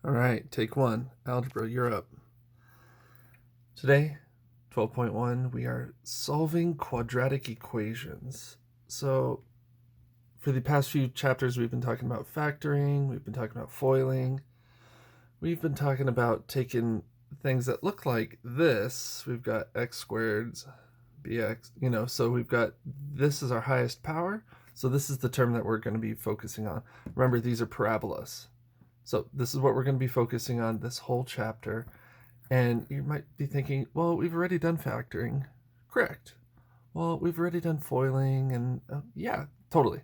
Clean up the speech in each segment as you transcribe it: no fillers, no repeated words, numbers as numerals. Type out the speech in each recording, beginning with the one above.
All right, take one. Algebra, you're up. Today, 12.1, we are solving quadratic equations. So, for the past few chapters, we've been talking about factoring, we've been talking about foiling, we've been talking about taking things that look like this. We've got x squared, bx, so we've got this is our highest power. So, this is the term that we're going to be focusing on. Remember, these are parabolas. So this is what we're going to be focusing on this whole chapter. And you might be thinking, well, we've already done factoring. Correct. Well, we've already done foiling, and yeah, totally.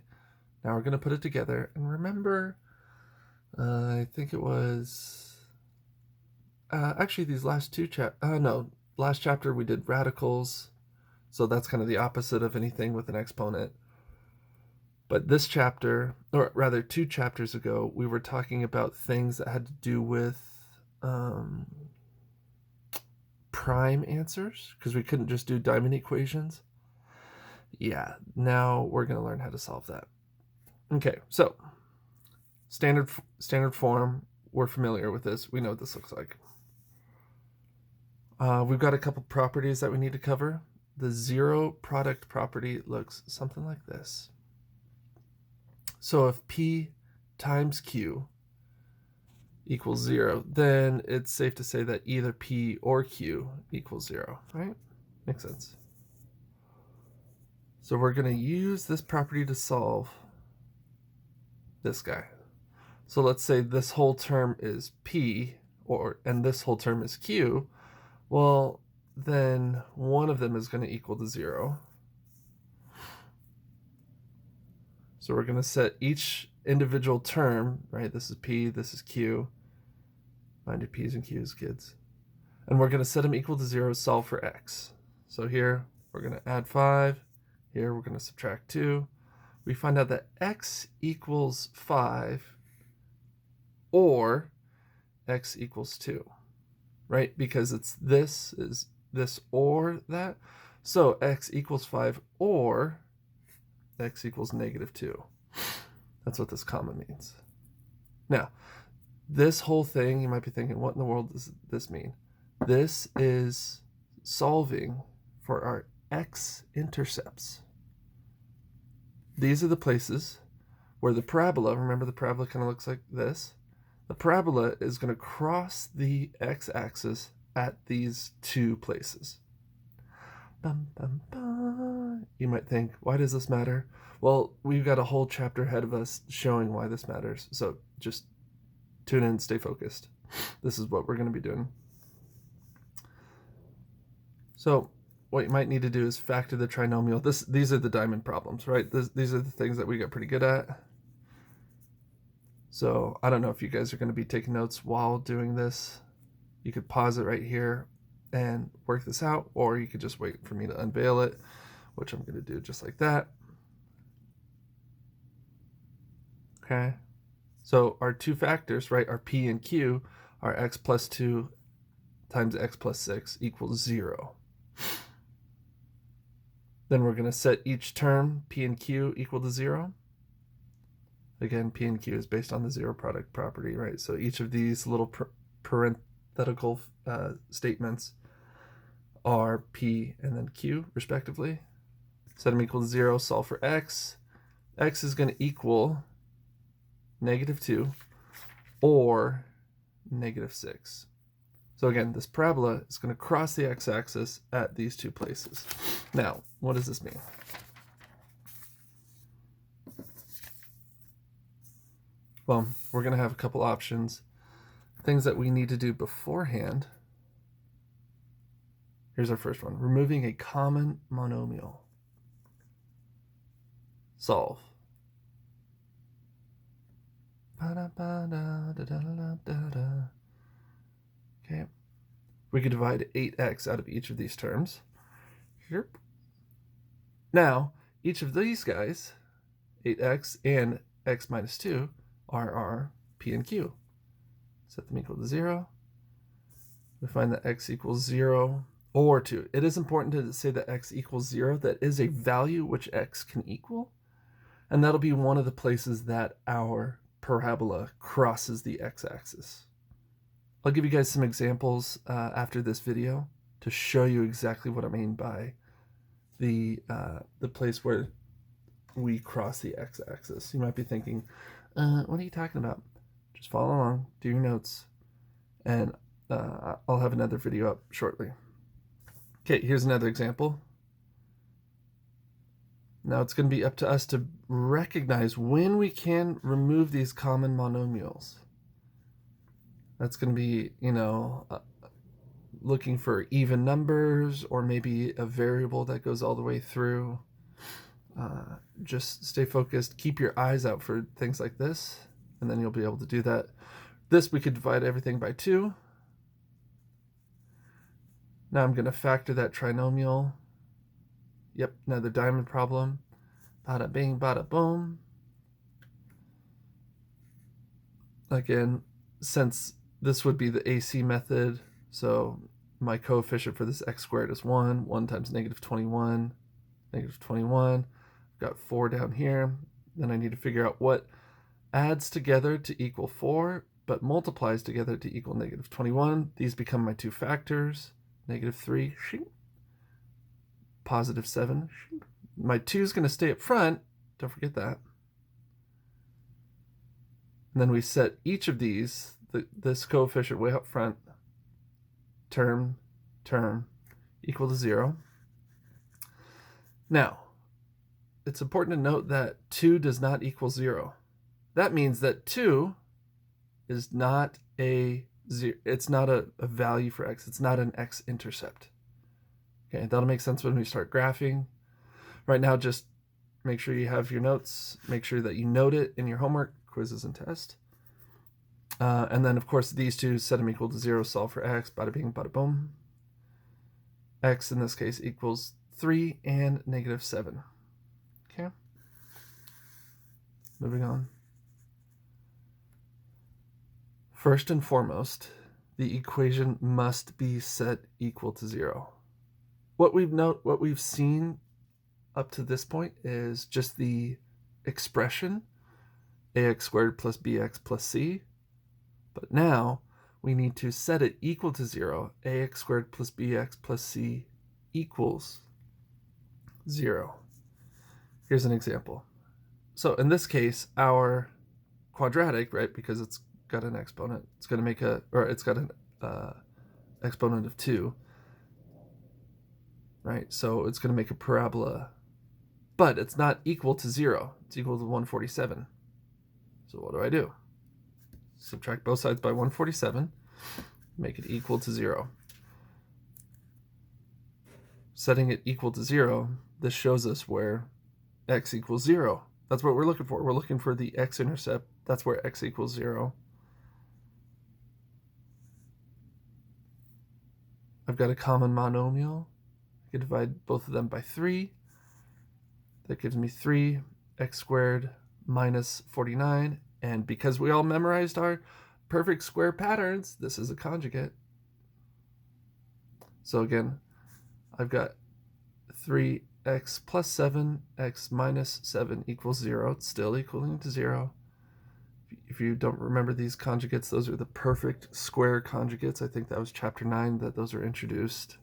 Now we're going to put it together. And remember, I think it was actually these last two last chapter we did radicals. So that's kind of the opposite of anything with an exponent. But this chapter, or rather 2 chapters ago, we were talking about things that had to do with prime answers, because we couldn't just do diamond equations. Yeah, now we're going to learn how to solve that. Okay, so standard form, we're familiar with this. We know what this looks like. We've got a couple properties that we need to cover. The zero product property looks something like this. So if P times Q equals 0, then it's safe to say that either P or Q equals 0, right? Makes sense. So we're going to use this property to solve this guy. So let's say this whole term is P, and this whole term is Q. Well, then one of them is going to equal to 0. So we're going to set each individual term, right? This is P, this is Q. Mind your P's and Q's, kids. And we're going to set them equal to 0, solve for x. So here, we're going to add 5. Here, we're going to subtract 2. We find out that x equals 5 or x equals 2, right? Because it's this or that. So x equals 5 or x equals negative 2. That's what this comma means. Now, this whole thing, you might be thinking, what in the world does this mean? This is solving for our x-intercepts. These are the places where the parabola, remember the parabola kind of looks like this? The parabola is going to cross the x-axis at these 2 places. Bum, bum, bum. You might think, why does this matter? Well, we've got a whole chapter ahead of us showing why this matters. So just tune in, stay focused. This is what we're going to be doing. So what you might need to do is factor the trinomial. These are the diamond problems, right? These are the things that we got pretty good at. So I don't know if you guys are going to be taking notes while doing this. You could pause it right here and work this out, or you could just wait for me to unveil it, which I'm going to do just like that. Okay, so our 2 factors, right, our P and Q, are x plus 2 times x plus 6 equals 0. Then we're going to set each term, P and Q, equal to 0. Again, P and Q is based on the zero product property, right? So each of these little parenthetical statements are P and then Q, respectively. Set them equal to 0, solve for x. X is going to equal negative 2 or negative 6. So again, this parabola is going to cross the x-axis at these 2 places. Now, what does this mean? Well, we're going to have a couple options. Things that we need to do beforehand. Here's our first one. Removing a common monomial. Solve. Okay. We could divide 8x out of each of these terms. Now, each of these guys, 8x and x minus 2, are our P and Q. Set them equal to 0. We find that x equals 0 or 2. It is important to say that x equals 0. That is a value which x can equal. And that'll be one of the places that our parabola crosses the x-axis. I'll give you guys some examples after this video to show you exactly what I mean by the place where we cross the x-axis. You might be thinking, what are you talking about? Just follow along, do your notes, and I'll have another video up shortly. Okay, here's another example. Now it's going to be up to us to recognize when we can remove these common monomials. That's going to be, looking for even numbers or maybe a variable that goes all the way through. Just stay focused. Keep your eyes out for things like this, and then you'll be able to do that. This, we could divide everything by 2. Now I'm going to factor that trinomial. Yep, another diamond problem. Bada bing, bada boom. Again, since this would be the AC method, so my coefficient for this x squared is 1. 1 times negative 21. Negative 21. I've got 4 down here. Then I need to figure out what adds together to equal 4, but multiplies together to equal negative 21. These become my 2 factors. Negative 3, positive 7. My 2 is going to stay up front. Don't forget that. And then we set each of these, this coefficient way up front, term, equal to 0. Now, it's important to note that 2 does not equal 0. That means that 2 is not it's not a value for x. It's not an x-intercept. Okay, that'll make sense when we start graphing. Right now, just make sure you have your notes. Make sure that you note it in your homework, quizzes, and test. And then, of course, these two, set them equal to 0, solve for x, bada bing, bada boom. X, in this case, equals 3 and negative 7. Okay. Moving on. First and foremost, the equation must be set equal to 0. What we've seen up to this point is just the expression ax squared plus bx plus c. But now we need to set it equal to 0. Ax squared plus bx plus c equals 0. Here's an example. So in this case, our quadratic, right, because it's got an exponent, it's going to make it's got an exponent of 2, right? So it's going to make a parabola, but it's not equal to 0. It's equal to 147. So what do? Subtract both sides by 147, make it equal to 0. Setting it equal to 0, this shows us where x equals 0. That's what we're looking for. We're looking for the x-intercept. That's where x equals 0. I've got a common monomial. I can divide both of them by 3. That gives me 3x squared minus 49. And because we all memorized our perfect square patterns, this is a conjugate. So again, I've got 3x plus 7, x minus 7 equals 0. It's still equaling to 0. If you don't remember these conjugates, those are the perfect square conjugates. I think that was chapter 9 that those are introduced.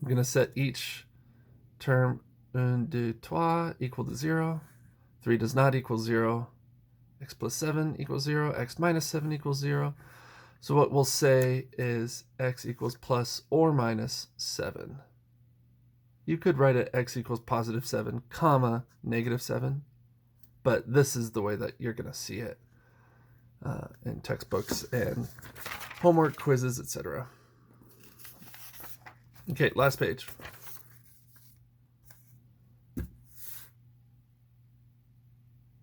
I'm going to set each term 1, 2, 3 equal to 0. 3 does not equal 0. X plus 7 equals 0. X minus 7 equals 0. So what we'll say is x equals plus or minus 7. You could write it x equals positive 7, comma, negative 7. But this is the way that you're going to see it in textbooks and homework, quizzes, etc. Okay, last page.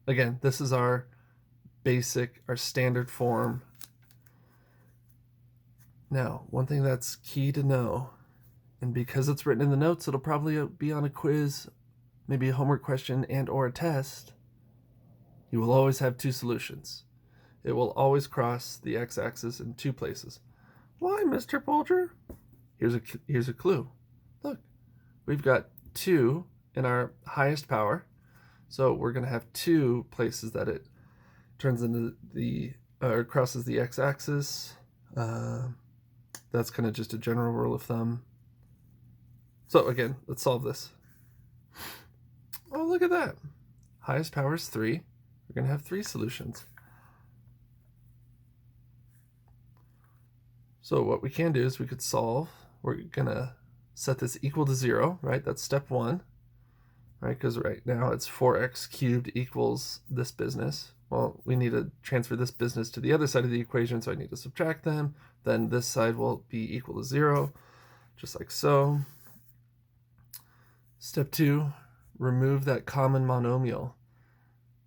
Again, this is our basic, our standard form. Now, one thing that's key to know, and because it's written in the notes, it'll probably be on a quiz, maybe a homework question and or a test. You will always have 2 solutions. It will always cross the x-axis in 2 places. Why, Mr. Bolger? Here's a clue. Look, we've got 2 in our highest power. So we're going to have 2 places that it turns into the or crosses the x-axis. That's kind of just a general rule of thumb. So again, let's solve this. Oh, look at that. Highest power is 3. We're going to have 3 solutions. So what we can do is we could solve. We're going to set this equal to 0, right? That's step 1, right? Because right now it's 4x cubed equals this business. Well, we need to transfer this business to the other side of the equation, so I need to subtract them. Then this side will be equal to 0, just like so. Step 2, remove that common monomial.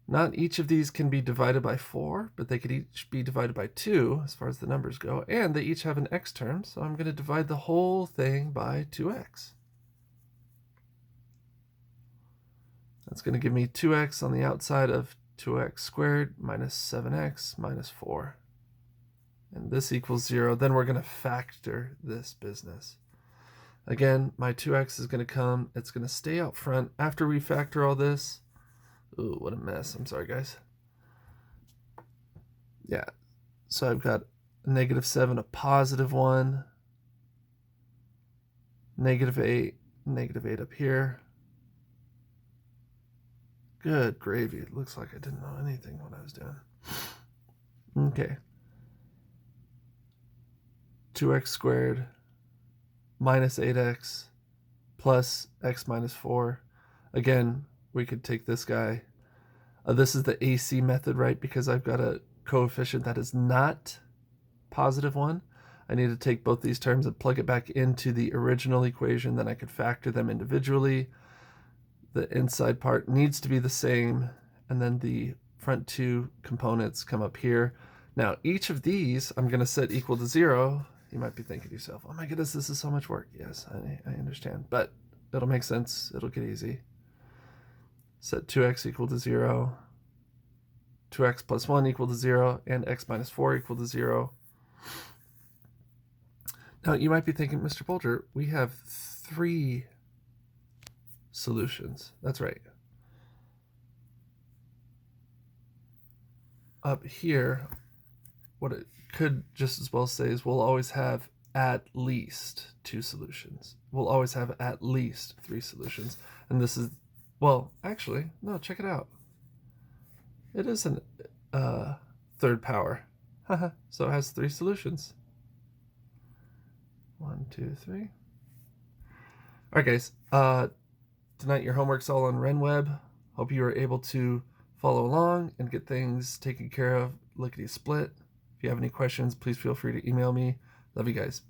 Not each of these can be divided by 4, but they could each be divided by 2 as far as the numbers go, and they each have an x term, so I'm going to divide the whole thing by 2x. That's going to give me 2x on the outside of 2x squared minus 7x minus 4. And this equals 0. Then we're going to factor this business. Again, my 2x is going to come. It's going to stay out front after we factor all this. Ooh, what a mess. I'm sorry, guys. Yeah. So I've got a -7, a +1, -8, -8 up here. Good gravy. It looks like I didn't know anything when I was doing. Okay. 2x squared minus 8x plus x minus 4. Again, we could take this guy. This is the AC method, right? Because I've got a coefficient that is not +1. I need to take both these terms and plug it back into the original equation. Then I could factor them individually. The inside part needs to be the same, and then the front 2 components come up here. Now, each of these I'm going to set equal to 0. You might be thinking to yourself, oh my goodness, this is so much work. Yes, I understand, but it'll make sense. It'll get easy. Set 2x equal to 0, 2x plus 1 equal to 0, and x minus 4 equal to 0. Now, you might be thinking, Mr. Bolger, we have 3 solutions. That's right. Up here, what it could just as well say is we'll always have at least 2 solutions. We'll always have at least 3 solutions. And this is, well, actually, no, check it out. It is an third power. So it has 3 solutions. 1, 2, 3. All right, guys. Tonight your homework's all on RenWeb. Hope you were able to follow along and get things taken care of lickety split. If you have any questions, please feel free to email me. Love you guys.